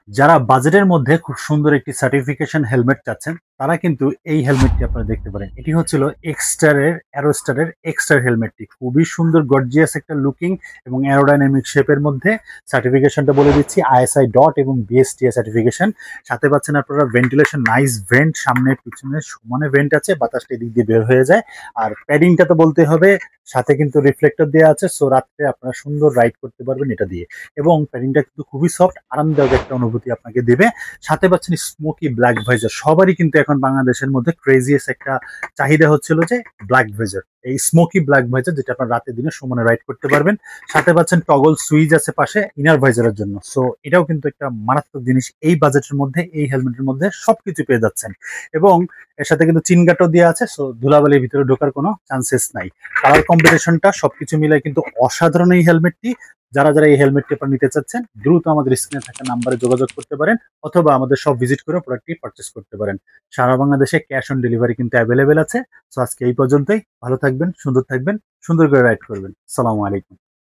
যারা বাজেটের মধ্যে খুব সুন্দর একটি সার্টিফিকেশন হেলমেট চাচ্ছেন তারা কিন্তু এই হেলমেটটি আপনারা দেখতে পারেন। এটি হচ্ছিল এক্সটারের অ্যারোস্টারের এক্সটার হেলমেটটি। খুবই সুন্দর গর্জিয়াস একটা লুকিং এবং অ্যারোডাইনামিক শেপের মধ্যে। সার্টিফিকেশনটা বলে দিচ্ছি, আইএসআই ডট এবং বিএসটিআই সার্টিফিকেশন। সাথে পাচ্ছেন আপনারা ভেন্টিলেশন, নাইস ভেন্ট, সামনে পিছনে সমানে ভেন্ট আছে, বাতাসটা এদিক দিয়ে বের হয়ে যায়। আর প্যাডিংটা তো বলতে হবে, সাথে কিন্তু রিফ্লেক্টর দেওয়া আছে, সো রাত্রে আপনারা সুন্দর রাইড করতে পারবেন এটা দিয়ে। এবং প্যাডিংটা কিন্তু খুবই সফট, আরামদায়ক একটা অনুভূতি আপনাকে দেবে। সাথে পাচ্ছেন স্মোকি ব্ল্যাক ভাইজার। সবারই কিন্তু এখন বাংলাদেশের মধ্যে ক্রেজিয়াস একটা চাহিদা হচ্ছিল যে ব্ল্যাক ভাইজার, এই স্মোকি ব্ল্যাক ভাইজার, যেটা আপনার রাতে দিনে সমানে রাইড করতে পারবেন। সাথে পাচ্ছেন টগল সুইচ আছে পাশে ইনার ভাইজারের জন্য। সো এটাও কিন্তু একটা মারাত্মক জিনিস, এই বাজেটের মধ্যে এই হেলমেটের মধ্যে সবকিছু পেয়ে যাচ্ছেন। এবং এর সাথে কিন্তু চিনগাটও দেওয়া আছে, সো ধুলাবালির ভিতরে ঢোকার কোনো চান্সেস নাই। কালার কম্বিনেশনটা সবকিছু মিলে কিন্তু অসাধারণ এই হেলমেটটি। যারা যারা এই হেলমেটটি আপনারা নিতে চাচ্ছেন দ্রুত আমাদের স্ক্রিনে থাকা নাম্বারে যোগাযোগ করতে পারেন, অথবা আমাদের সব ভিজিট করে প্রোডাক্টটি পারচেস করতে পারেন। সারা বাংলাদেশে ক্যাশ অন ডেলিভারি কিন্তু অ্যাভেলেবেল আছে। সো আজকে এই পর্যন্তই। ভালো থাকবেন, সুন্দর থাকবেন, সুন্দর করে রাইড করবেন। সালামু আলাইকুম।